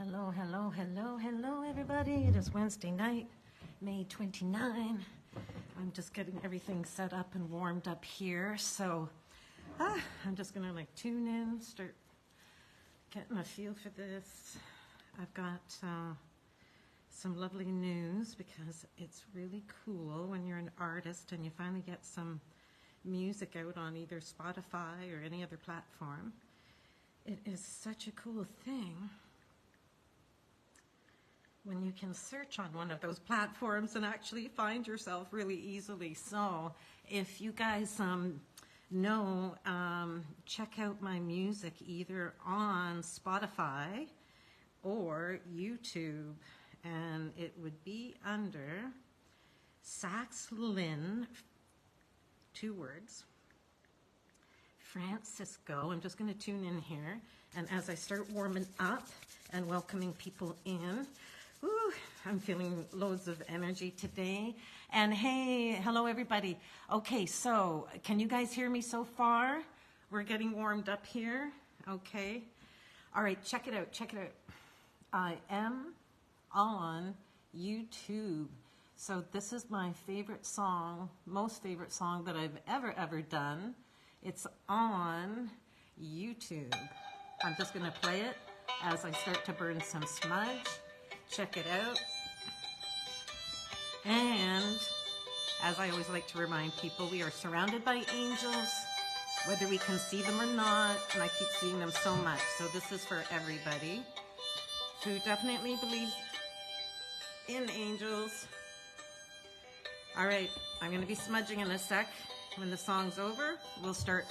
Hello, hello, hello, hello, everybody. It is Wednesday night, May 29. I'm just getting everything set up and warmed up here. So I'm just going to tune in, start getting a feel for this. I've got some lovely news because it's really cool when you're an artist and you finally get some music out on either Spotify or any other platform. It is such a cool thing when you can search on one of those platforms and actually find yourself really easily. So if you guys know, check out my music either on Spotify or YouTube, and it would be under Sax Lynn, 2 words, Francisco. I'm just going to tune in here, and as I start warming up and welcoming people in, I'm feeling loads of energy today. And hey, hello everybody. Okay, so can you guys hear me so far? We're getting warmed up here. Okay. All right, check it out, check it out. I am on YouTube. So this is my favorite song, most favorite song that I've ever done. It's on YouTube. I'm just gonna play it as I start to burn some smudge. Check it out. And as I always like to remind people, we are surrounded by angels, whether we can see them or not, and I keep seeing them so much. So this is for everybody who definitely believes in angels. All right, I'm going to be smudging in a sec. When the song's over, we'll start.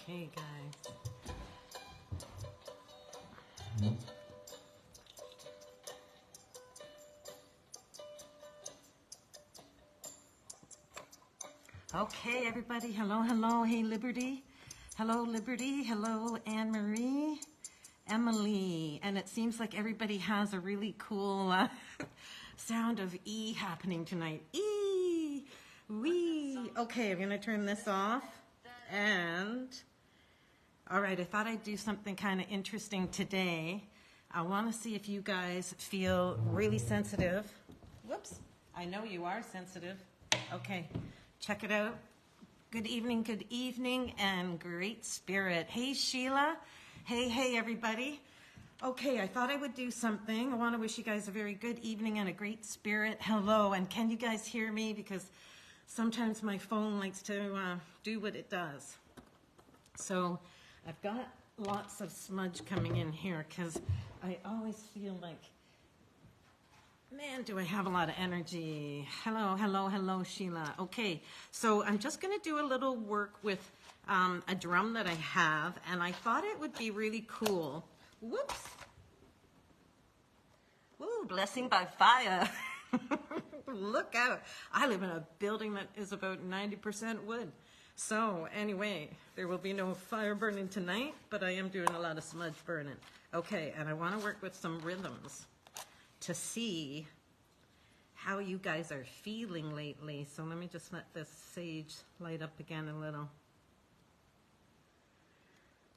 Okay, guys. Okay, everybody. Hello, hello. Hey, Liberty. Hello, Liberty. Hello, Anne-Marie. Emily. And it seems like everybody has a really cool sound of E happening tonight. E. Wee. Okay, I'm going to turn this off. And, all right, I thought I'd do something kind of interesting today. I want to see if you guys feel really sensitive. Whoops. I know you are sensitive. Okay, check it out. Good evening, and great spirit. Hey, Sheila. Hey, everybody. Okay, I thought I would do something. I want to wish you guys a very good evening and a great spirit. Hello, and can you guys hear me? Because sometimes my phone likes to do what it does. So I've got lots of smudge coming in here because I always feel like, man, do I have a lot of energy. Hello, Sheila. Okay, so I'm just going to do a little work with a drum that I have, and I thought it would be really cool. Whoops. Ooh, blessing by fire. Look out. I live in a building that is about 90% wood. So anyway, there will be no fire burning tonight, but I am doing a lot of smudge burning. Okay, and I want to work with some rhythms to see how you guys are feeling lately. So let me just let this sage light up again a little.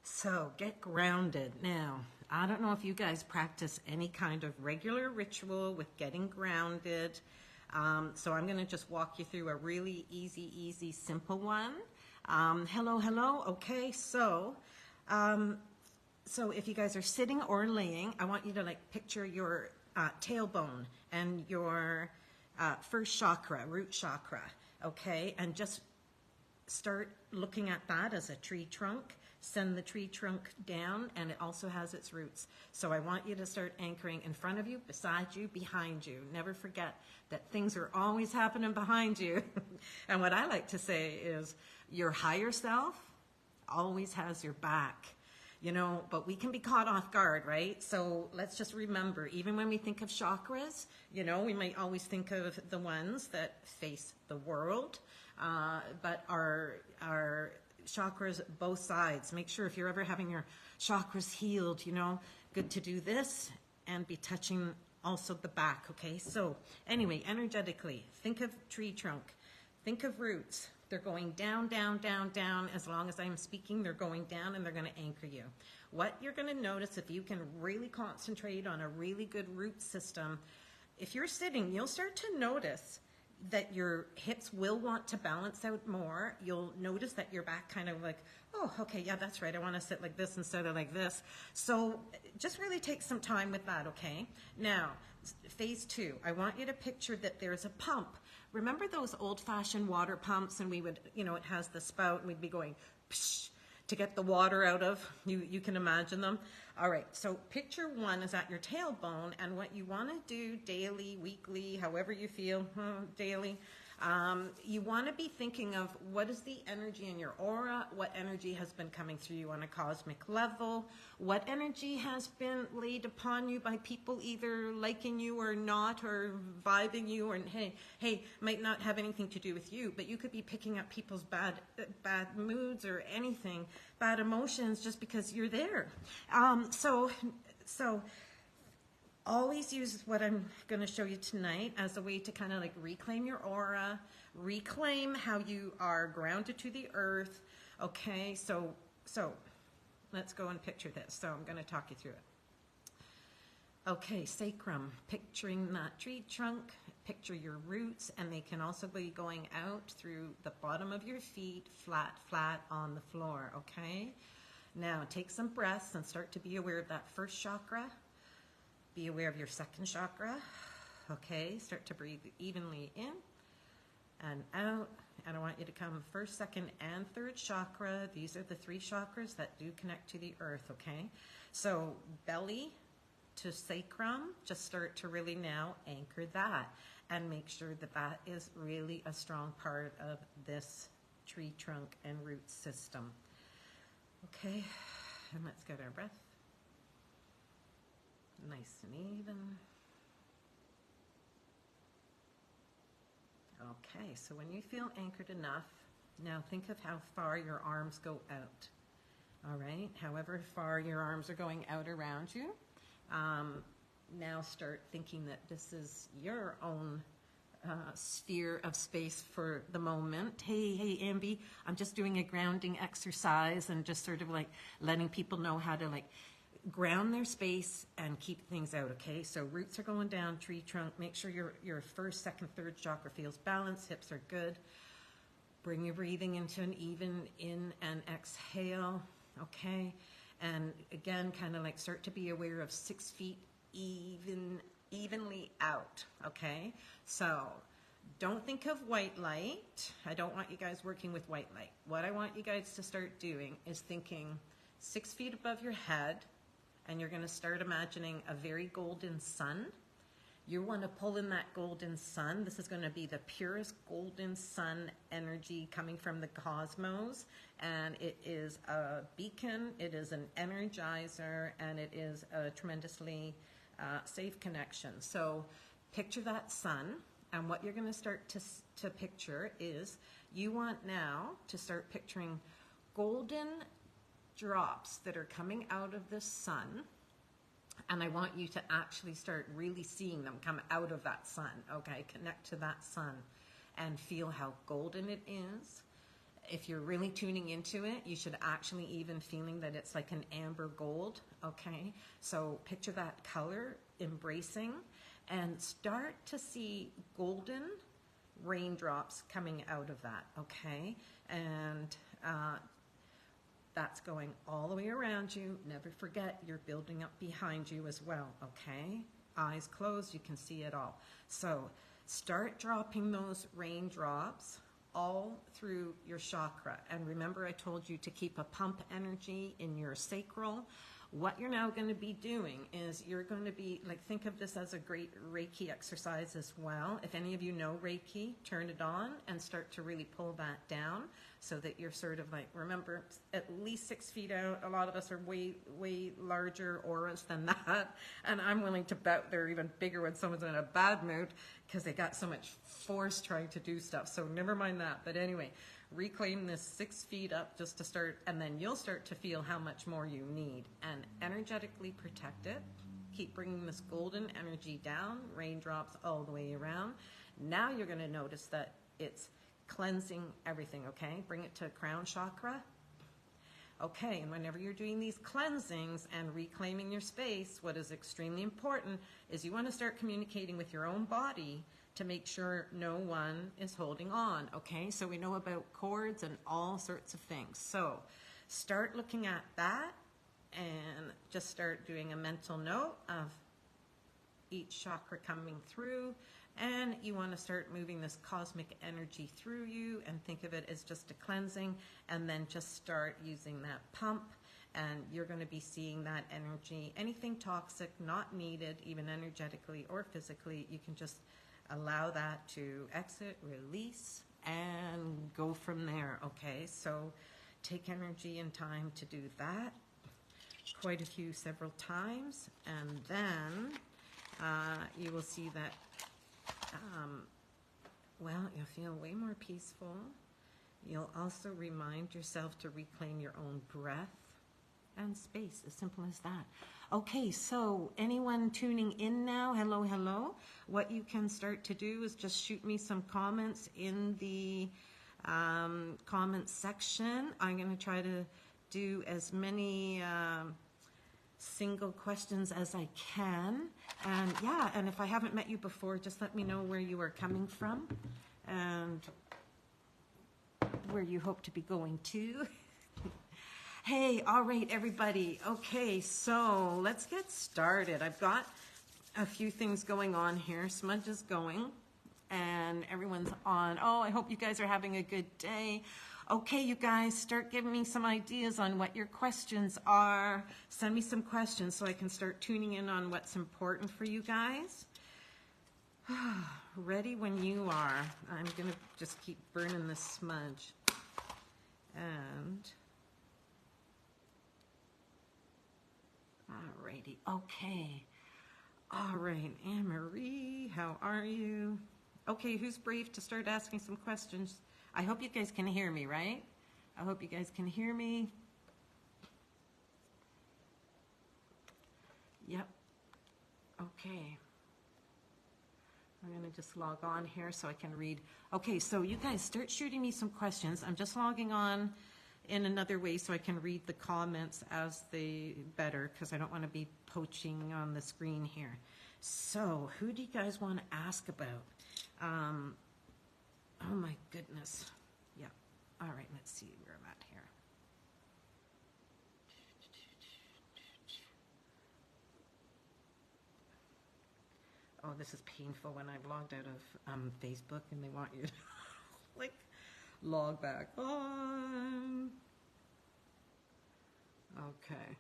So get grounded. Now, I don't know if you guys practice any kind of regular ritual with getting grounded. So I'm going to just walk you through a really easy, simple one. Hello. Okay, so if you guys are sitting or laying, I want you to like picture your tailbone and your first chakra, root chakra, okay? And just start looking at that as a tree trunk. Send the tree trunk down, and it also has its roots. So I want you to start anchoring in front of you, beside you, behind you. Never forget that things are always happening behind you. And what I like to say is your higher self always has your back. You know, but we can be caught off guard, right? So let's just remember, even when we think of chakras, you know, we might always think of the ones that face the world, but our chakras, both sides. Make sure if you're ever having your chakras healed, you know, good to do this and be touching also the back, okay? So anyway, energetically, think of tree trunk, think of roots. They're going down. As long as I'm speaking, they're going down and they're going to anchor you. What you're going to notice if you can really concentrate on a really good root system, if you're sitting, you'll start to notice that your hips will want to balance out more. You'll notice that your back kind of like, oh, okay, yeah, that's right. I want to sit like this instead of like this. So just really take some time with that, okay? Now, phase 2, I want you to picture that there's a pump. Remember those old-fashioned water pumps, and we would, you know, it has the spout, and we'd be going psh, to get the water out of. You can imagine them. All right, so picture 1 is at your tailbone, and what you want to do daily, weekly, however you feel, daily, you want to be thinking of what is the energy in your aura, what energy has been coming through you on a cosmic level, what energy has been laid upon you by people either liking you or not, or vibing you, or hey, might not have anything to do with you, but you could be picking up people's bad moods or anything, bad emotions, just because you're there. So always use what I'm going to show you tonight as a way to kind of like reclaim your aura, reclaim how you are grounded to the earth. Okay, so let's go and picture this. So I'm going to talk you through it. Okay, sacrum, picturing that tree trunk, picture your roots, and they can also be going out through the bottom of your feet, flat on the floor, okay? Now take some breaths and start to be aware of that first chakra. Be aware of your second chakra. Okay, start to breathe evenly in and out. And I want you to come first, second, and third chakra. These are the 3 chakras that do connect to the earth, okay? So belly to sacrum, just start to really now anchor that and make sure that that is really a strong part of this tree trunk and root system. Okay, and let's get our breath nice and even. Okay, so when you feel anchored enough, now think of how far your arms go out. All right, however far your arms are going out around you, now start thinking that this is your own sphere of space for the moment. Hey, Ambi, I'm just doing a grounding exercise and just sort of like letting people know how to like ground their space and keep things out, okay? So roots are going down, tree trunk. Make sure your first, second, third chakra feels balanced. Hips are good. Bring your breathing into an even in and exhale, okay? And again, kind of like start to be aware of 6 feet evenly out, okay? So don't think of white light. I don't want you guys working with white light. What I want you guys to start doing is thinking 6 feet above your head, and you're going to start imagining a very golden sun. You want to pull in that golden sun. This is going to be the purest golden sun energy coming from the cosmos, and it is a beacon, it is an energizer, and it is a tremendously safe connection. So picture that sun, and what you're going to start to picture is you want now to start picturing golden drops that are coming out of the sun, and I want you to actually start really seeing them come out of that sun, okay? Connect to that sun and feel how golden it is. If you're really tuning into it, you should actually even feeling that it's like an amber gold, okay? So picture that color, embracing, and start to see golden raindrops coming out of that, okay? And that's going all the way around you. Never forget, you're building up behind you as well, okay? Eyes closed, you can see it all. So start dropping those raindrops all through your chakra. And remember, I told you to keep a pump energy in your sacral. What you're now going to be doing is you're going to be, like, think of this as a great Reiki exercise as well. If any of you know Reiki, turn it on and start to really pull that down so that you're sort of like, remember, at least 6 feet out. A lot of us are way larger auras than that. And I'm willing to bet they're even bigger when someone's in a bad mood because they got so much force trying to do stuff. So never mind that. But anyway, reclaim this 6 feet up just to start, and then you'll start to feel how much more you need, and energetically protect it. Keep bringing this golden energy down, raindrops all the way around. Now you're going to notice that it's cleansing everything, okay? Bring it to crown chakra. Okay, and whenever you're doing these cleansings and reclaiming your space, what is extremely important is you want to start communicating with your own body to make sure no one is holding on, okay? So we know about cords and all sorts of things. So start looking at that and just start doing a mental note of each chakra coming through, and you want to start moving this cosmic energy through you and think of it as just a cleansing, and then just start using that pump, and you're going to be seeing that energy. Anything toxic, not needed, even energetically or physically, you can just allow that to exit, release, and go from there, okay? So take energy and time to do that, quite a few, several times, and then you will see that, well, you'll feel way more peaceful. You'll also remind yourself to reclaim your own breath and space, as simple as that. Okay, so anyone tuning in now, hello. What you can start to do is just shoot me some comments in the comments section. I'm going to try to do as many single questions as I can. And yeah, and if I haven't met you before, just let me know where you are coming from and where you hope to be going to. Hey, all right, everybody. Okay, so let's get started. I've got a few things going on here. Smudge is going, and everyone's on. Oh, I hope you guys are having a good day. Okay, you guys, start giving me some ideas on what your questions are. Send me some questions so I can start tuning in on what's important for you guys. Ready when you are. I'm going to just keep burning this smudge. And righty. Okay. All right, Anne-Marie, how are you? Okay, who's brave to start asking some questions? I hope you guys can hear me, right? I hope you guys can hear me. Yep. Okay. I'm going to just log on here so I can read. Okay, so you guys start shooting me some questions. I'm just logging on in another way so I can read the comments as they better, because I don't want to be poaching on the screen here. So who do you guys want to ask about? Oh my goodness. Yeah. All right, let's see where I'm at here. Oh, this is painful when I've logged out of Facebook and they want you to like log back on. Okay.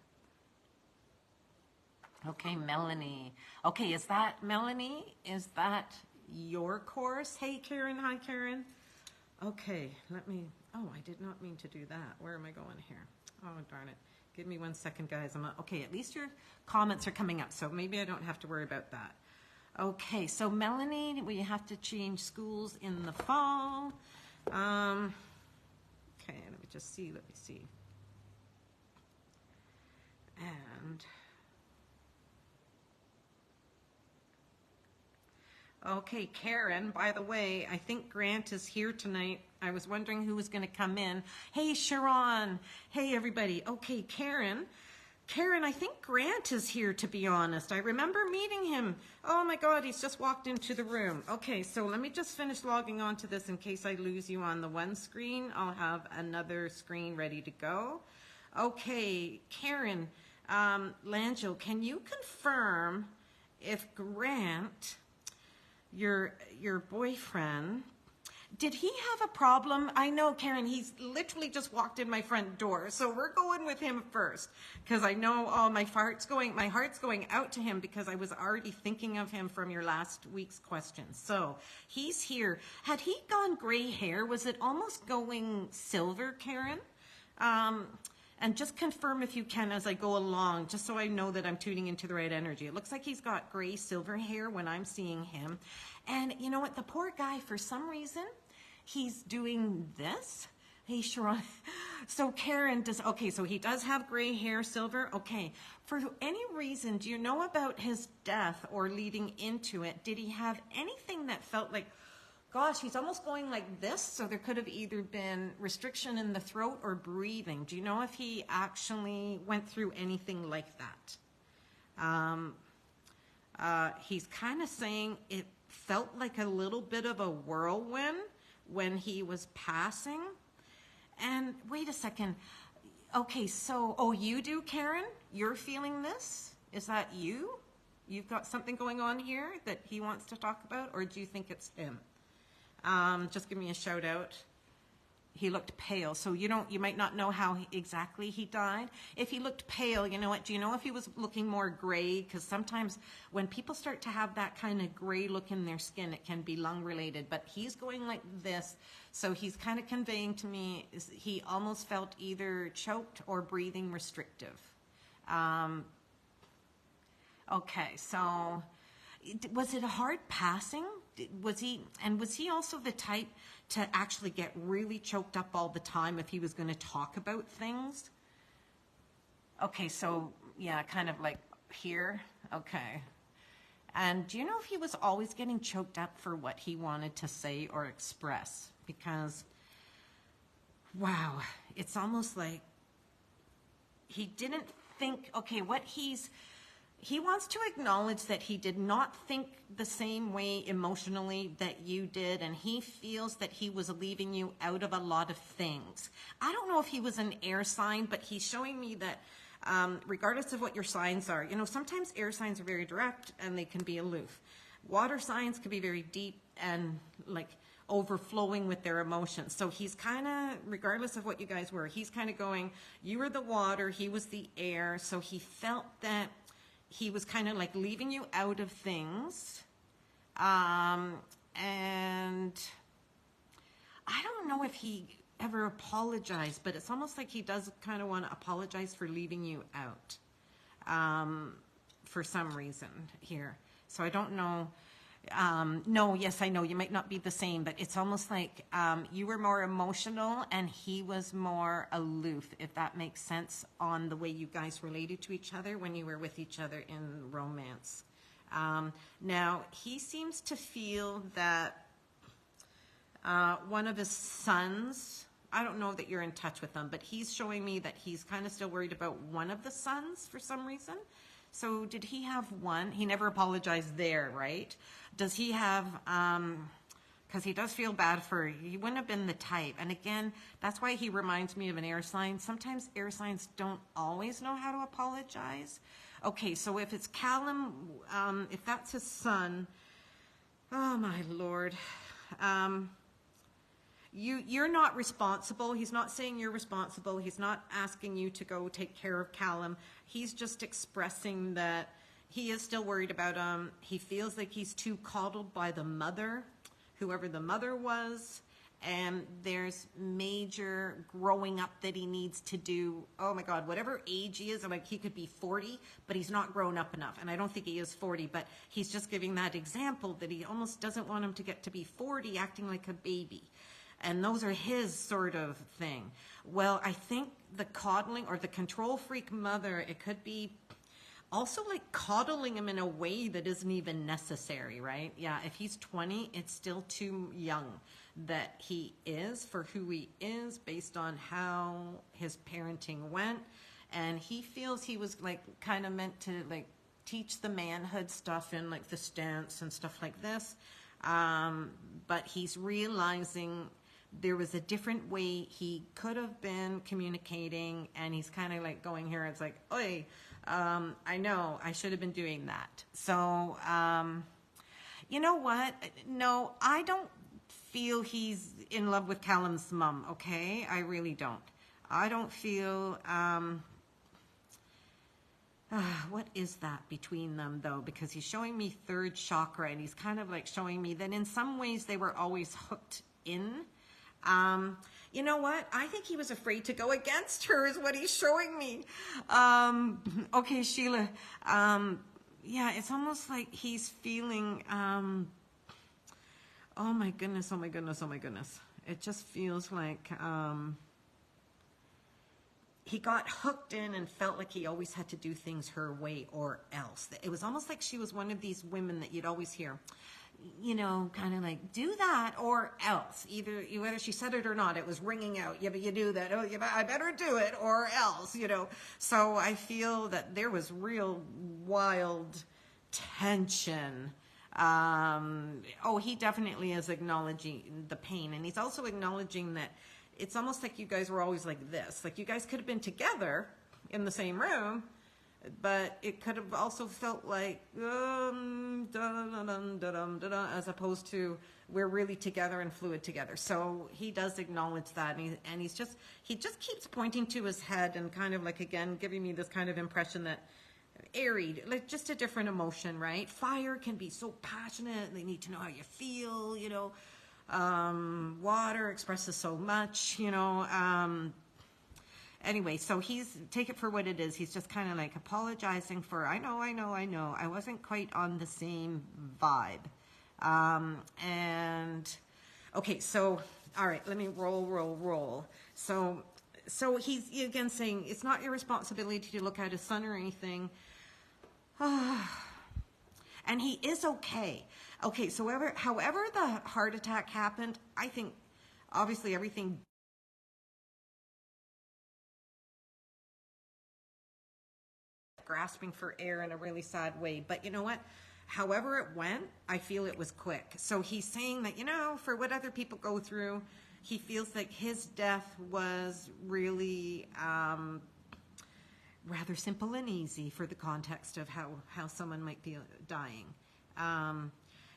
Okay, Melanie. Okay, is that Melanie? Is that your course? Hey, Karen. Hi, Karen. Okay, let me. Oh, I did not mean to do that. Where am I going here? Oh, darn it. Give me 1 second, guys. Okay, at least your comments are coming up, so maybe I don't have to worry about that. Okay, so Melanie, we have to change schools in the fall. Okay, let me just see. Let me see. And okay, Karen, by the way, I think Grant is here tonight. I was wondering who was going to come in. Hey, Sharon. Hey, everybody. Okay, Karen, I think Grant is here, to be honest. I remember meeting him. Oh my God, he's just walked into the room. Okay, so let me just finish logging on to this in case I lose you on the one screen. I'll have another screen ready to go. Okay, Karen, Langell, can you confirm if Grant, your boyfriend, did he have a problem? I know, Karen, he's literally just walked in my front door. So we're going with him first because I know my heart's going out to him because I was already thinking of him from your last week's question. So he's here. Had he gone gray hair? Was it almost going silver, Karen? And just confirm if you can as I go along, just so I know that I'm tuning into the right energy. It looks like he's got gray silver hair when I'm seeing him. And you know what? The poor guy, for some reason, he's doing this. Hey, Sharon. So Karen okay, so he does have gray hair, silver. Okay. For any reason, do you know about his death or leading into it? Did he have anything that felt like, gosh, he's almost going like this? So there could have either been restriction in the throat or breathing. Do you know if he actually went through anything like that? He's kind of saying it felt like a little bit of a whirlwind when he was passing. And wait a second. Okay, so, oh, you do, Karen? You're feeling this? Is that you? You've got something going on here that he wants to talk about, or do you think it's him? Just give me a shout out. He looked pale, so you might not know how exactly he died. If he looked pale, you know what? Do you know if he was looking more gray? Because sometimes when people start to have that kind of gray look in their skin, it can be lung related. But he's going like this, so he's kind of conveying to me he almost felt either choked or breathing restrictive. Okay, so was it a hard passing? Was he also the type to actually get really choked up all the time if he was going to talk about things? Okay, so yeah, kind of like here. Okay. And do you know if he was always getting choked up for what he wanted to say or express? Because, wow, it's almost like he didn't think, okay, he wants to acknowledge that he did not think the same way emotionally that you did, and he feels that he was leaving you out of a lot of things. I don't know if he was an air sign, but he's showing me that regardless of what your signs are, you know, sometimes air signs are very direct and they can be aloof. Water signs can be very deep and like overflowing with their emotions. So he's kind of, regardless of what you guys were, he's kind of going, you were the water, he was the air. So he felt that he was kind of like leaving you out of things. And I don't know if he ever apologized, but it's almost like he does kind of want to apologize for leaving you out. for some reason here. So I don't know. No, yes, I know you might not be the same, but it's almost like you were more emotional and he was more aloof, if that makes sense, on the way you guys related to each other when you were with each other in romance. Now, he seems to feel that one of his sons, I don't know that you're in touch with them, but he's showing me that he's kind of still worried about one of the sons for some reason. So did he have one? He never apologized there, right? Does he have, because he does feel bad for, he wouldn't have been the type. And again, that's why he reminds me of an air sign. Sometimes air signs don't always know how to apologize. Okay, so if it's Callum, if that's his son, oh my Lord. You're not responsible. He's not saying you're responsible. He's not asking you to go take care of Callum. He's just expressing that he is still worried about him. He feels like he's too coddled by the mother, whoever the mother was. And there's major growing up that he needs to do. Oh my God, whatever age he is, like he could be 40, but he's not grown up enough. And I don't think he is 40, but he's just giving that example that he almost doesn't want him to get to be 40 acting like a baby. And those are his sort of thing. Well, I think the coddling or the control freak mother, it could be also like coddling him in a way that isn't even necessary, right? Yeah, if he's 20, it's still too young that he is for who he is based on how his parenting went. And he feels he was like kind of meant to like teach the manhood stuff in like the stance and stuff like this. But he's realizing there was a different way he could have been communicating, and he's kind of like going here. It's like, oi, I know I should have been doing that. So, you know what? No, I don't feel he's in love with Callum's mom. Okay, I really don't. I don't feel. What is that between them though? Because he's showing me third chakra, and he's kind of like showing me that in some ways they were always hooked in. You know what? I think he was afraid to go against her is what he's showing me. Okay, Sheila. Yeah, it's almost like he's feeling, oh my goodness, oh my goodness, oh my goodness. It just feels like, he got hooked in and felt like he always had to do things her way or else. It was almost like she was one of these women that you'd always hear, you know, kind of like, do that or else. Whether she said it or not, it was ringing out. Yeah, but you do that. Oh, yeah, I better do it or else, you know. So I feel that there was real wild tension. He definitely is acknowledging the pain. And he's also acknowledging that it's almost like you guys were always like this. Like you guys could have been together in the same room, but it could have also felt like as opposed to we're really together and fluid together. So he does acknowledge that, and he just keeps pointing to his head and kind of like, again, giving me this kind of impression that airy, like just a different emotion, right? Fire can be so passionate. They need to know how you feel, you know. Water expresses so much, you know. Anyway, so take it for what it is. He's just kind of like apologizing for, I know. I wasn't quite on the same vibe. Okay, so, all right, let me roll. So he's, again, saying it's not your responsibility to look at his son or anything. And he is okay. Okay, so however the heart attack happened, I think obviously everything grasping for air in a really sad way. But you know what? However it went, I feel it was quick. So he's saying that, you know, for what other people go through, he feels like his death was really rather simple and easy for the context of how someone might be dying.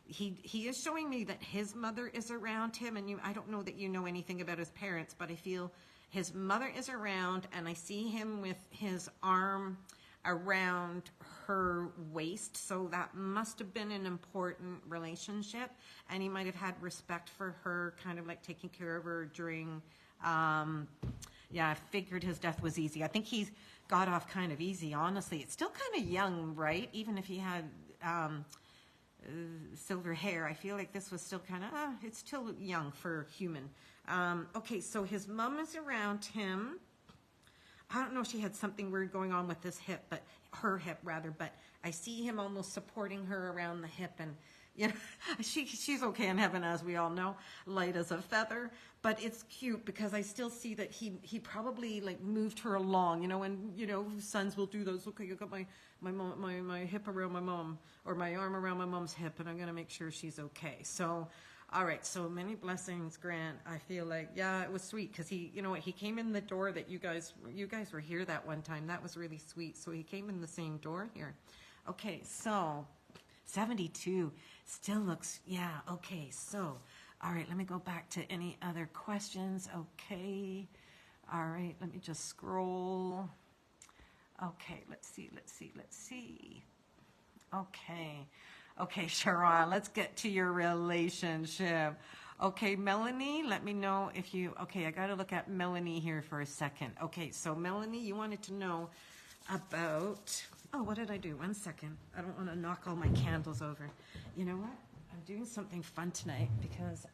He is showing me that his mother is around him, and I don't know that you know anything about his parents, but I feel his mother is around, and I see him with his arm around her waist, so that must have been an important relationship, and he might have had respect for her, kind of like taking care of her during Yeah, I figured his death was easy. I think he's got off kind of easy, honestly. It's still kind of young, right? Even if he had silver hair, I feel like this was still kind of, it's still young for human. Okay, so his mom is around him. I don't know if she had something weird going on with this hip, but her hip rather, but I see him almost supporting her around the hip, and you know, she's okay in heaven, as we all know, light as a feather. But it's cute because I still see that he probably like moved her along, you know, and you know, sons will do those. Okay, I got my hip around my mom, or my arm around my mom's hip, and I'm gonna make sure she's okay. So, all right, so many blessings, Grant. I feel like, yeah, it was sweet because he, you know what, he came in the door that you guys were here that one time. That was really sweet. So he came in the same door here. Okay, so 72 still looks, yeah, okay. So, all right, let me go back to any other questions. Okay, all right, let me just scroll. Okay, let's see. Okay, Sharon, let's get to your relationship. Okay, Melanie, let me know if you, okay, I got to look at Melanie here for a second. Okay, so Melanie, you wanted to know about, oh, what did I do? 1 second. I don't want to knock all my candles over. You know what? I'm doing something fun tonight because,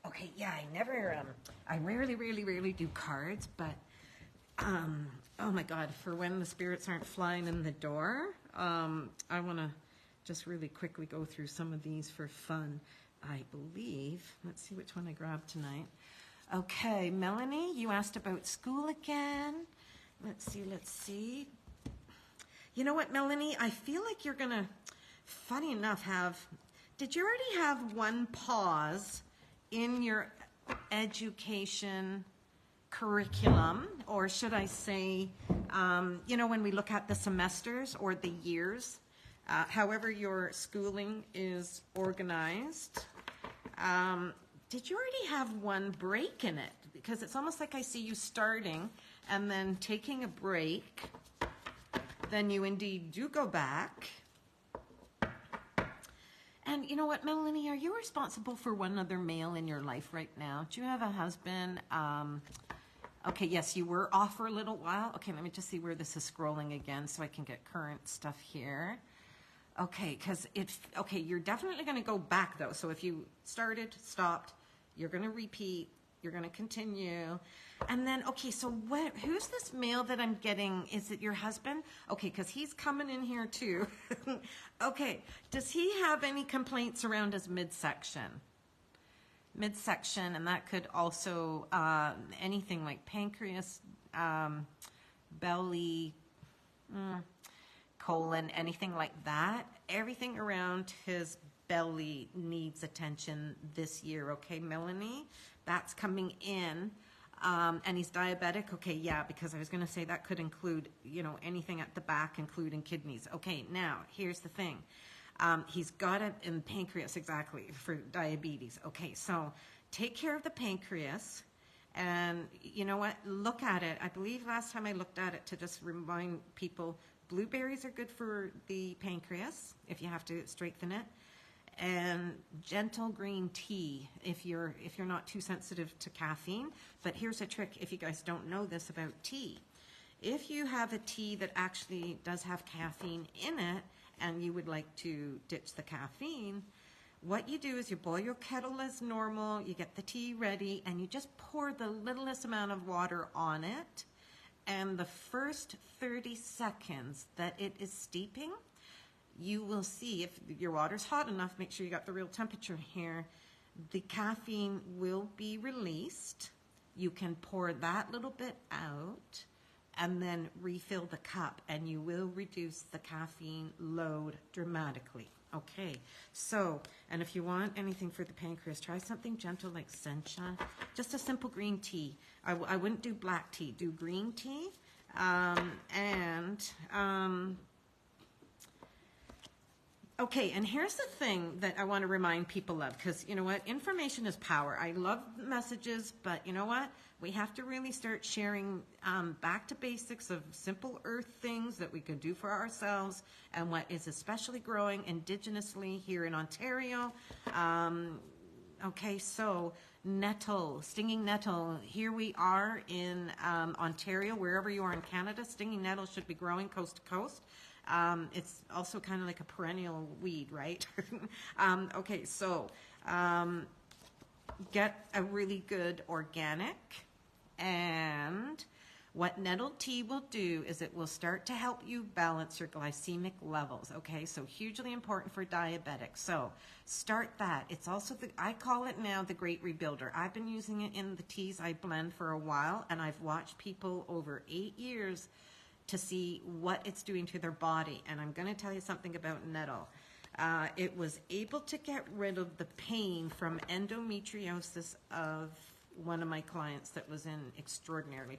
okay, yeah, I rarely do cards, but oh my God, for when the spirits aren't flying in the door, I want to just really quickly go through some of these for fun. I believe, let's see which one I grabbed tonight. Okay, Melanie, you asked about school again. Let's see. You know what, Melanie, I feel like you're going to, funny enough, did you already have one pause in your education curriculum, or should I say, you know, when we look at the semesters or the years, however your schooling is organized, did you already have one break in it? Because it's almost like I see you starting and then taking a break, then you indeed do go back. And you know what, Melanie, are you responsible for one other male in your life right now? Do you have a husband? Okay, yes, you were off for a little while. Okay, let me just see where this is scrolling again so I can get current stuff here. Okay, because okay, you're definitely going to go back though. So if you started, stopped, you're going to repeat, you're going to continue. And then, okay, so who's this male that I'm getting? Is it your husband? Okay, because he's coming in here too. Okay, does he have any complaints around his midsection? Midsection, and that could also anything like pancreas, belly, colon, anything like that. Everything around his belly needs attention this year, okay, Melanie? That's coming in. And he's diabetic. Okay, yeah, because I was going to say that could include, you know, anything at the back, including kidneys. Okay, now, here's the thing. He's got it in pancreas, exactly, for diabetes. Okay, so take care of the pancreas. And you know what? Look at it. I believe last time I looked at it, to just remind people, blueberries are good for the pancreas if you have to strengthen it. And gentle green tea if you're not too sensitive to caffeine. But here's a trick if you guys don't know this about tea. If you have a tea that actually does have caffeine in it and you would like to ditch the caffeine, what you do is you boil your kettle as normal, you get the tea ready, and you just pour the littlest amount of water on it. And the first 30 seconds that it is steeping, you will see if your water's hot enough, make sure you got the real temperature here, the caffeine will be released. You can pour that little bit out and then refill the cup, and you will reduce the caffeine load dramatically. Okay, so, and if you want anything for the pancreas, try something gentle like sencha, just a simple green tea. I wouldn't do black tea, do green tea. Okay, and here's the thing that I want to remind people of, because you know what? Information is power. I love messages, but you know what? We have to really start sharing back to basics of simple earth things that we can do for ourselves and what is especially growing indigenously here in Ontario. Okay, so nettle, stinging nettle. Here we are in Ontario, wherever you are in Canada. Stinging nettle should be growing coast to coast. It's also kind of like a perennial weed, right? Okay, so get a really good organic, and what nettle tea will do is it will start to help you balance your glycemic levels, okay? So hugely important for diabetics. So start that. It's also, I call it now the Great Rebuilder. I've been using it in the teas I blend for a while, and I've watched people over 8 years to see what it's doing to their body. And I'm going to tell you something about nettle. It was able to get rid of the pain from endometriosis of one of my clients that was in extraordinarily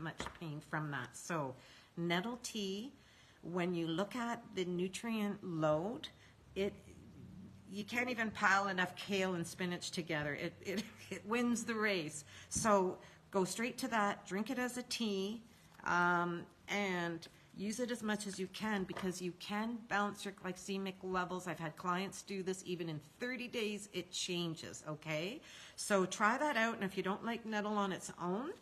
much pain from that. So nettle tea, when you look at the nutrient load, you can't even pile enough kale and spinach together. It wins the race. So go straight to that, drink it as a tea, and use it as much as you can, because you can balance your glycemic levels. I've had clients do this. Even in 30 days, it changes, okay? So try that out, and if you don't like nettle on its own,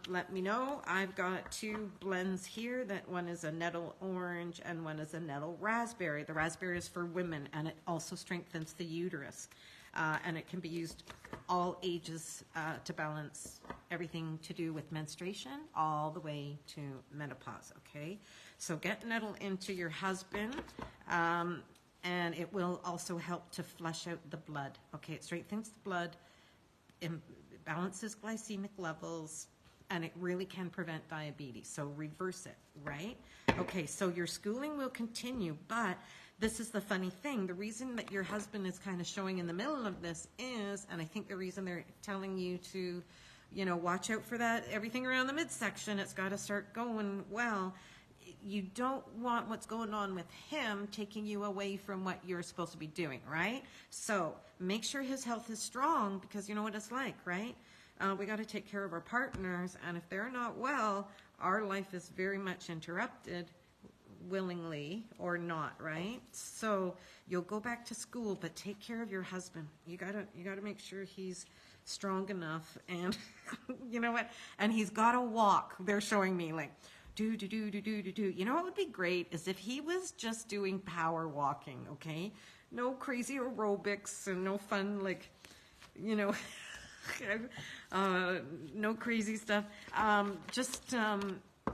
let me know. I've got 2 blends here. That one is a nettle orange and one is a nettle raspberry. The raspberry is for women, and it also strengthens the uterus. And it can be used all ages to balance everything to do with menstruation all the way to menopause, okay? So get nettle into your husband, and it will also help to flush out the blood, okay? It strengthens the blood, balances glycemic levels, and it really can prevent diabetes. So reverse it, right? Okay, so your schooling will continue, but this is the funny thing. The reason that your husband is kind of showing in the middle of this is, and I think the reason they're telling you to, you know, watch out for that, everything around the midsection, it's got to start going well. You don't want what's going on with him taking you away from what you're supposed to be doing, right? So make sure his health is strong, because you know what it's like, right? We got to take care of our partners, and if they're not well, our life is very much interrupted, willingly or not, right? So you'll go back to school, but take care of your husband. You gotta make sure he's strong enough, and you know what? And he's gotta walk. They're showing me like do. You know what would be great is if he was just doing power walking, okay? No crazy aerobics and no fun, like, you know, no crazy stuff. Just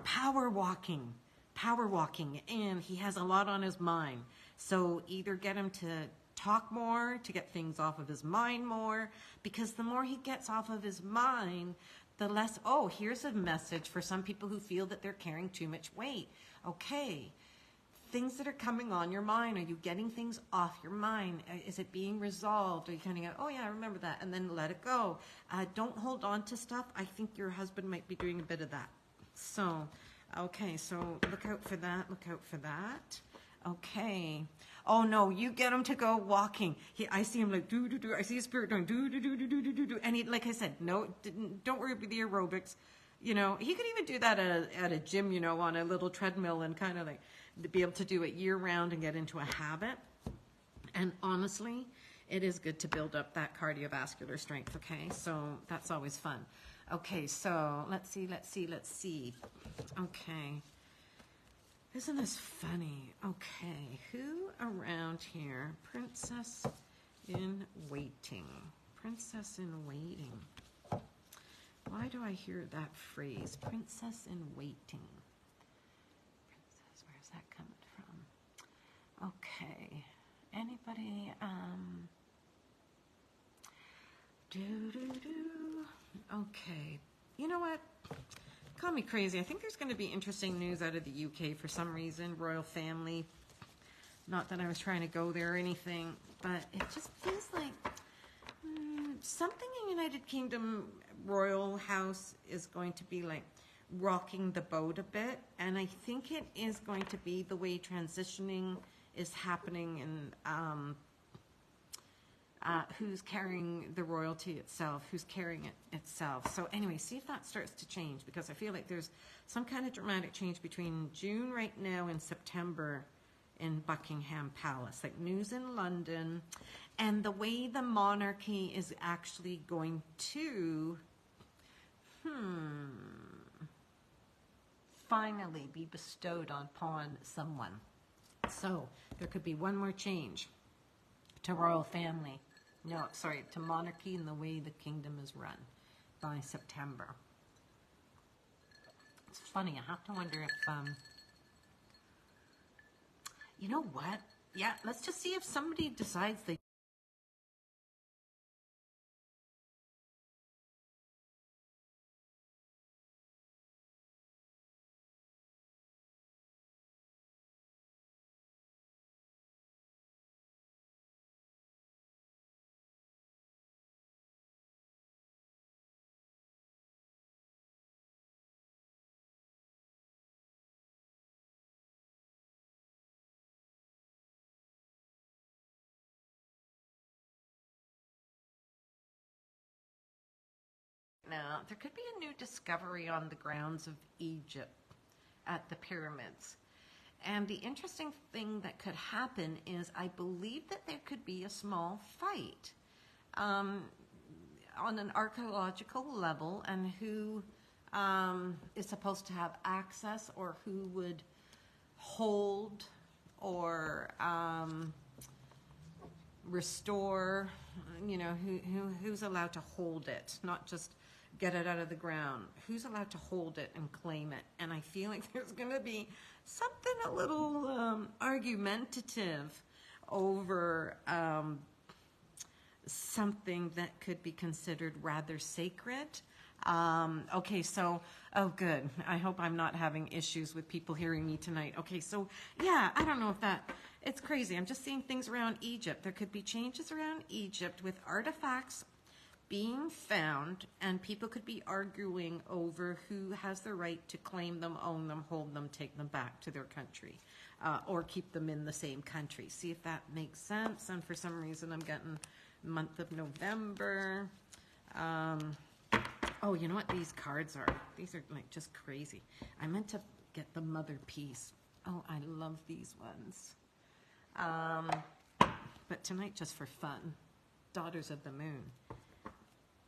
power walking, and he has a lot on his mind. So either get him to talk more, to get things off of his mind more, because the more he gets off of his mind, the less, oh, here's a message for some people who feel that they're carrying too much weight. Okay, things that are coming on your mind, are you getting things off your mind? Is it being resolved? Are you kind of go, oh yeah, I remember that, and then let it go. Don't hold on to stuff. I think your husband might be doing a bit of that. So, okay, so look out for that, Okay. Oh no, you get him to go walking. I see him like do. I see his spirit doing do. And he, like I said, no, don't worry about the aerobics. You know, he could even do that at a gym, you know, on a little treadmill, and kind of like to be able to do it year round and get into a habit. And honestly, it is good to build up that cardiovascular strength, okay? So that's always fun. Okay, so let's see. Okay. Isn't this funny? Okay, who around here? Princess in waiting. Princess in waiting. Why do I hear that phrase? Princess in waiting. Princess, where's that coming from? Okay. Anybody? Okay. You know what? Call me crazy. I think there's going to be interesting news out of the UK for some reason. Royal family. Not that I was trying to go there or anything, but it just feels like something in United Kingdom royal house is going to be like rocking the boat a bit, and I think it is going to be the way transitioning is happening and who's carrying the royalty itself, who's carrying it itself. So anyway, see if that starts to change, because I feel like there's some kind of dramatic change between June right now and September in Buckingham Palace, like news in London, and the way the monarchy is actually going to finally be bestowed upon someone. So there could be one more change to royal family. No, sorry, to monarchy and the way the kingdom is run by September. It's funny, I have to wonder if, you know what? Yeah, let's just see if somebody decides they now. There could be a new discovery on the grounds of Egypt at the pyramids. And the interesting thing that could happen is I believe that there could be a small fight on an archaeological level, and who is supposed to have access, or who would hold or restore, you know, who's allowed to hold it, not just get it out of the ground. Who's allowed to hold it and claim it? And I feel like there's going to be something a little argumentative over something that could be considered rather sacred. Okay, so, oh good. I hope I'm not having issues with people hearing me tonight. Okay, so, yeah, I don't know if that, it's crazy. I'm just seeing things around Egypt. There could be changes around Egypt with artifacts being found, and people could be arguing over who has the right to claim them, own them, hold them, take them back to their country, or keep them in the same country. See if that makes sense. And for some reason, I'm getting month of November. Oh, you know what these cards are? These are like just crazy. I meant to get the Mother Peace. Oh, I love these ones. But tonight, just for fun, Daughters of the Moon.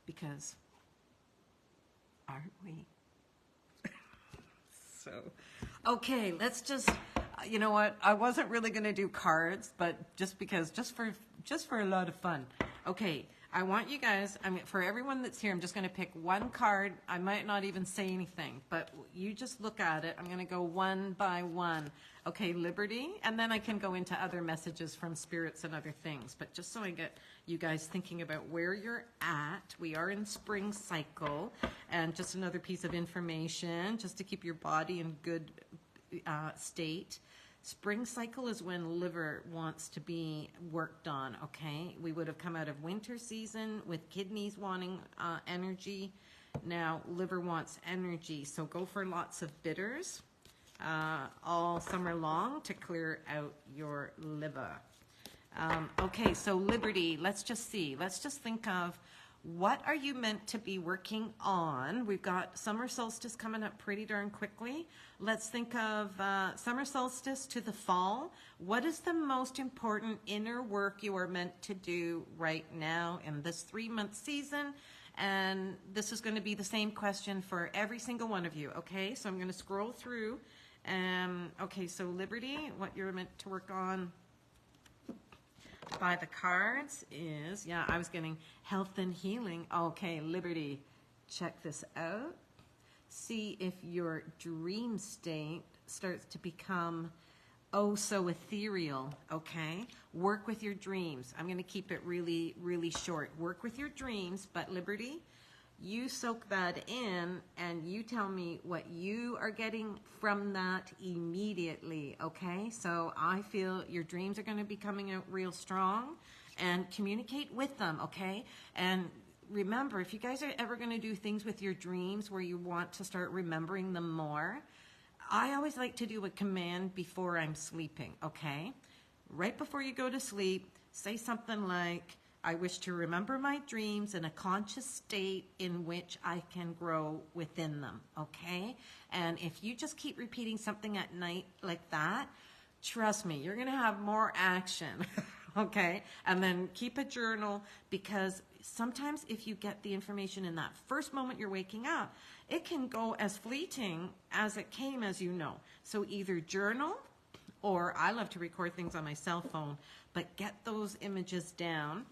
Because aren't we? So, okay, let's just, you know what? I wasn't really going to do cards, but just because, just for a lot of fun. Okay, I want you guys, I mean, for everyone that's here, I'm just going to pick one card. I might not even say anything, but you just look at it. I'm going to go one by one. Okay, Liberty, and then I can go into other messages from spirits and other things. But just so I get you guys thinking about where you're at, we are in spring cycle, and just another piece of information, just to keep your body in good state. Spring cycle is when liver wants to be worked on, okay? We would have come out of winter season with kidneys wanting energy. Now liver wants energy, so go for lots of bitters all summer long to clear out your liver. Okay, so Liberty, let's just see. Let's just think of, what are you meant to be working on? We've got summer solstice coming up pretty darn quickly. Let's think of summer solstice to the fall. What is the most important inner work you are meant to do right now in this 3-month season? And this is going to be the same question for every single one of you, okay? So I'm going to scroll through. Okay, so Liberty, what you're meant to work on by the cards is, yeah, I was getting health and healing. Okay, Liberty, check this out. See if your dream state starts to become oh so ethereal, okay? Work with your dreams. I'm going to keep it really, really short. Work with your dreams, but Liberty, you soak that in and you tell me what you are getting from that immediately, okay? So I feel your dreams are going to be coming out real strong, and communicate with them, okay? And remember, if you guys are ever going to do things with your dreams where you want to start remembering them more, I always like to do a command before I'm sleeping, okay? right before you go to sleep, say something like, I wish to remember my dreams in a conscious state in which I can grow within them, okay? And if you just keep repeating something at night like that, trust me, you're going to have more action, okay? And then keep a journal, because sometimes if you get the information in that first moment you're waking up, it can go as fleeting as it came, as you know. So either journal, or I love to record things on my cell phone, but get those images down.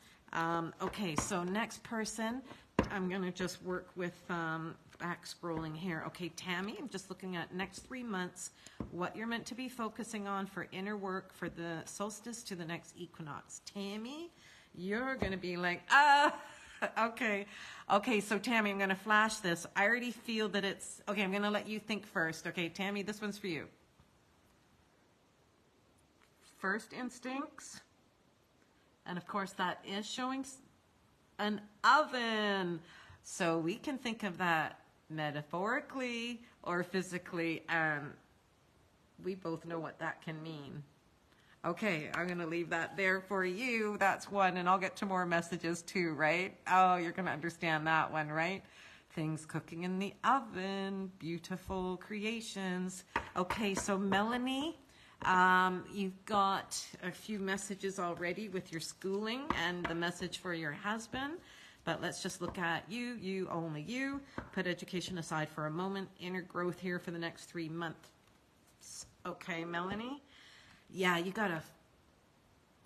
Okay, so next person, I'm going to just work with back scrolling here. Okay, Tammy, I'm just looking at next 3 months, what you're meant to be focusing on for inner work for the solstice to the next equinox. Tammy, you're going to be like, okay. Okay, so Tammy, I'm going to flash this. I already feel that it's, okay, I'm going to let you think first. Okay, Tammy, this one's for you. First instincts. And of course, that is showing an oven. So we can think of that metaphorically or physically, and we both know what that can mean. Okay, I'm going to leave that there for you. That's one, and I'll get to more messages too, right? Oh, you're going to understand that one, right? Things cooking in the oven, beautiful creations. Okay, so Melanie, you've got a few messages already with your schooling and the message for your husband, but let's just look at you, only you. Put education aside for a moment. Inner growth here for the next 3 months. Okay, Melanie. Yeah, you got to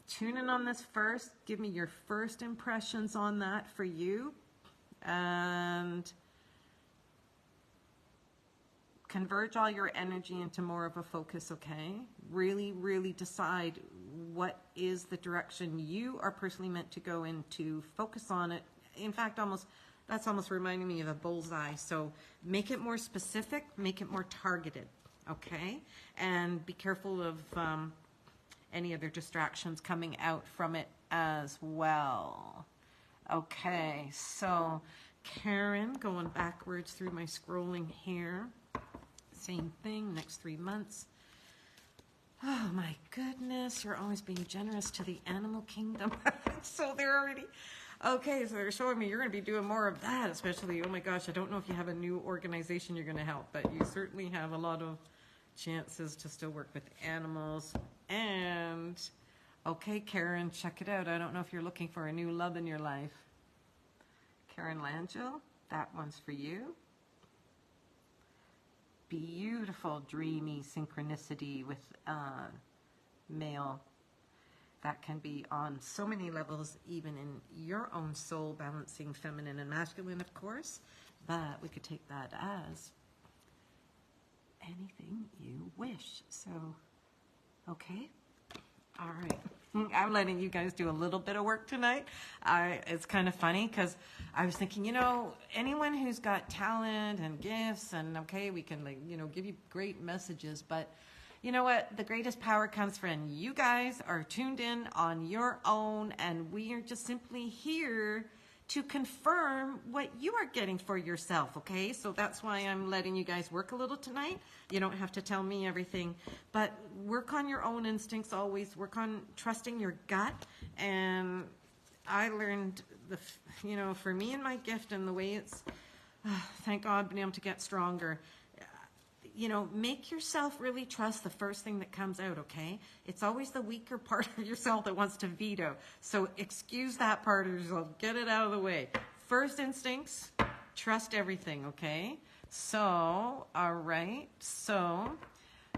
tune in on this first. Give me your first impressions on that for you. And converge all your energy into more of a focus, okay? Really, really decide what is the direction you are personally meant to go into. Focus on it. In fact, that's almost reminding me of a bullseye. So make it more specific, make it more targeted, okay? And be careful of any other distractions coming out from it as well. Okay, so Karen, going backwards through my scrolling here. Same thing, next 3 months. Oh my goodness, you're always being generous to the animal kingdom. So they're already, okay, so they're showing me you're going to be doing more of that, especially, oh my gosh, I don't know if you have a new organization you're going to help, but you certainly have a lot of chances to still work with animals. And, okay, Karen, check it out. I don't know if you're looking for a new love in your life. Karen Langell, that one's for you. Beautiful, dreamy synchronicity with male. That can be on so many levels, even in your own soul, balancing feminine and masculine, of course. But we could take that as anything you wish. So, okay. All right. I'm letting you guys do a little bit of work tonight. It's kind of funny because I was thinking, anyone who's got talent and gifts, and okay, we can give you great messages, but you know what? The greatest power comes from you guys are tuned in on your own, and we are just simply here to confirm what you are getting for yourself, okay? So that's why I'm letting you guys work a little tonight. You don't have to tell me everything, but work on your own instincts always. Work on trusting your gut. And I learned, for me and my gift and the way it's, thank God, been able to get stronger. Make yourself really trust the first thing that comes out, okay? It's always the weaker part of yourself that wants to veto. So excuse that part of yourself. Get it out of the way. First instincts, trust everything, okay? So, all right. So,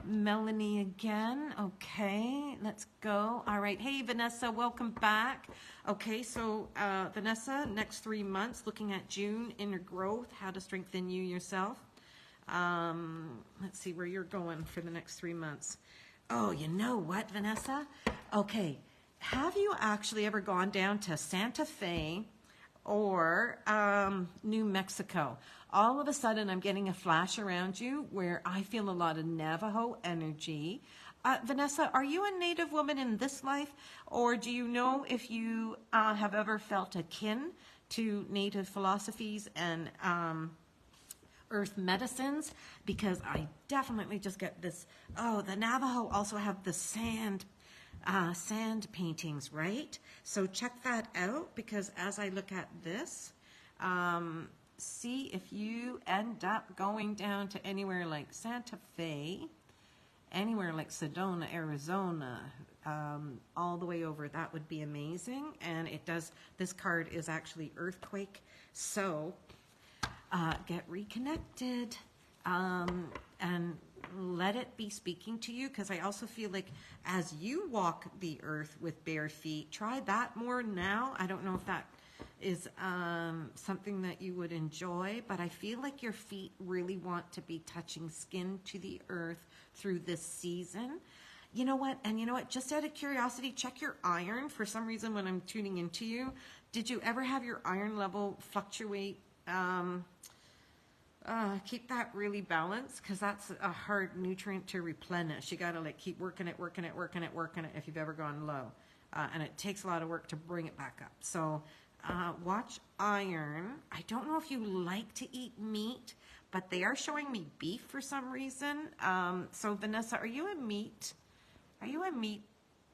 Melanie again. Okay, let's go. All right. Hey, Vanessa, welcome back. Okay, so Vanessa, next 3 months, looking at June, inner growth, how to strengthen you yourself. Let's see where you're going for the next 3 months. Oh, you know what, Vanessa? Okay, have you actually ever gone down to Santa Fe or New Mexico? All of a sudden, I'm getting a flash around you where I feel a lot of Navajo energy. Vanessa, are you a Native woman in this life, or do you know if you have ever felt akin to Native philosophies and earth medicines? Because I definitely just get this, the Navajo also have the sand sand paintings, right? So check that out, because as I look at this, see if you end up going down to anywhere like Santa Fe, anywhere like Sedona, Arizona, all the way over. That would be amazing. And it does, this card is actually earthquake. So get reconnected and let it be speaking to you, because I also feel like as you walk the earth with bare feet, try that more now. I don't know if that is something that you would enjoy, but I feel like your feet really want to be touching skin to the earth through this season. You know what? And you know what? Just out of curiosity, check your iron. For some reason, when I'm tuning into you, did you ever have your iron level fluctuate? Keep that really balanced, because that's a hard nutrient to replenish. You got to like keep working it if you've ever gone low. And it takes a lot of work to bring it back up. So watch iron. I don't know if you like to eat meat, but they are showing me beef for some reason. So Vanessa, are you a meat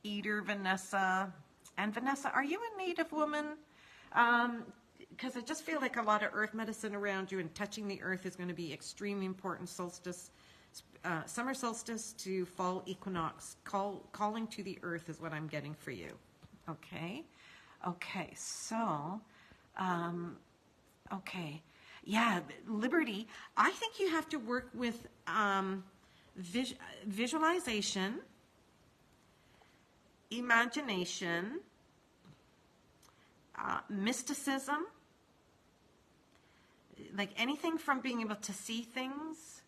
eater, Vanessa? And Vanessa, are you a Native woman? Because I just feel like a lot of earth medicine around you, and touching the earth is going to be extremely important. Solstice, summer solstice to fall equinox, calling to the earth is what I'm getting for you. Okay. Okay. So, okay. Yeah. Liberty. I think you have to work with, visualization, imagination, mysticism, like anything from being able to see things,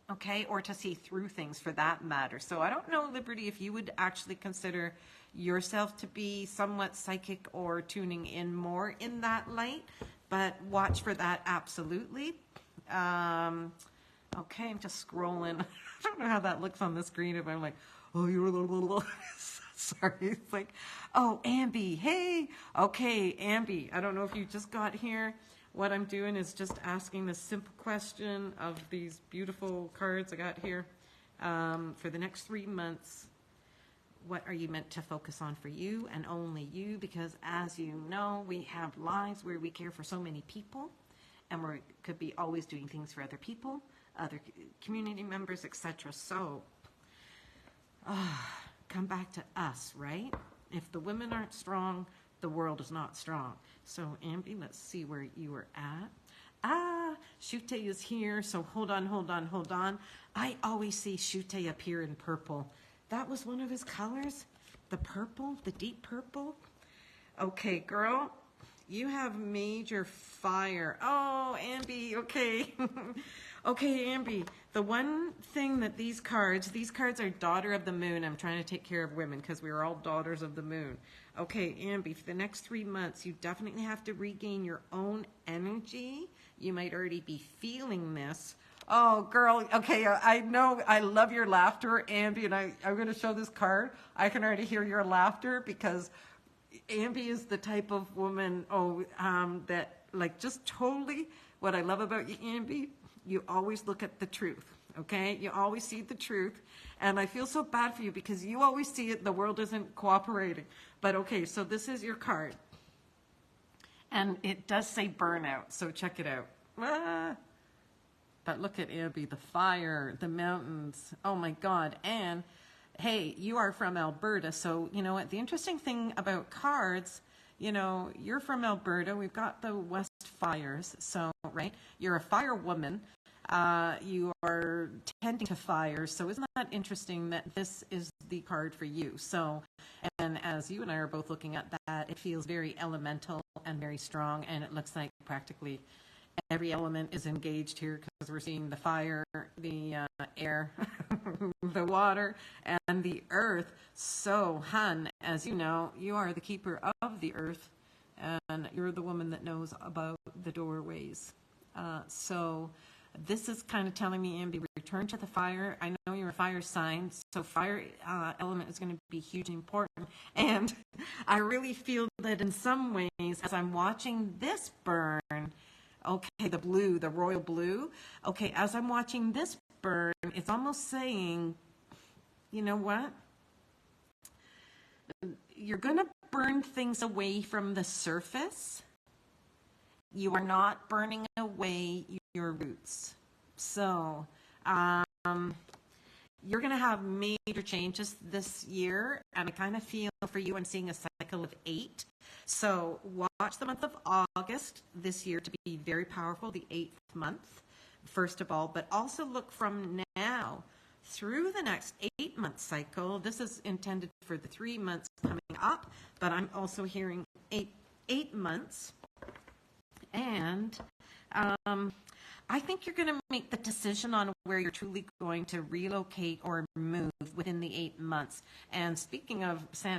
okay, or to see through things for that matter. So I don't know, Liberty, if you would actually consider yourself to be somewhat psychic or tuning in more in that light, but watch for that, absolutely. Okay, I'm just scrolling. I don't know how that looks on the screen if I'm like, oh, you're a little... Sorry, it's like, oh, Ambi, hey. Okay, Ambi, I don't know if you just got here. What I'm doing is just asking the simple question of these beautiful cards I got here. For the next 3 months, what are you meant to focus on for you and only you? Because as you know, we have lives where we care for so many people, and we could be always doing things for other people, other community members, etc. So, come back to us, right? If the women aren't strong, the world is not strong. So, Ambi, let's see where you were at. Shute is here, so hold on. I always see Shute appear in purple. That was one of his colors? The purple? The deep purple? Okay, girl, you have major fire. Oh, Ambi, okay. Okay, Ambi, the one thing that these cards are daughter of the moon. I'm trying to take care of women because we are all daughters of the moon. Okay, Ambi, for the next 3 months, you definitely have to regain your own energy. You might already be feeling this. Oh, girl, okay, I know, I love your laughter, Ambi, and I'm going to show this card. I can already hear your laughter because Ambi is the type of woman, that, like, just totally, what I love about you, Ambi, you always look at the truth, okay? You always see the truth, and I feel so bad for you because you always see it, the world isn't cooperating. But okay, so this is your card, and it does say burnout, so check it out. But look at Ambi, the fire, the mountains, oh my God, and hey, you are from Alberta, so you know what, the interesting thing about cards, you know, you're from Alberta, we've got the West Fires, so, right, you're a fire woman, you are tending to fires, so isn't that interesting that this is the card for you? So, and as you and I are both looking at that, it feels very elemental and very strong, and it looks like practically every element is engaged here because we're seeing the fire, the air, the water, and the earth. So, hun, as you know, you are the keeper of the earth, and you're the woman that knows about the doorways. So this is kind of telling me, Ambi, return to the fire. I know you're a fire sign, so fire element is going to be hugely important. And I really feel that in some ways, as I'm watching this burn, okay, the blue, the royal blue, okay, as I'm watching this burn, it's almost saying you know what? You're going to burn things away from the surface. You are not burning away your roots. So, you're going to have major changes this year, and I kind of feel for you I'm seeing a cycle of 8. So watch the month of August this year to be very powerful, the 8th month, first of all, but also look from now through the next 8-month cycle. This is intended for the 3 months coming up, but I'm also hearing 8 months. And I think you're going to make the decision on where you're truly going to relocate or move within the 8 months. And speaking of San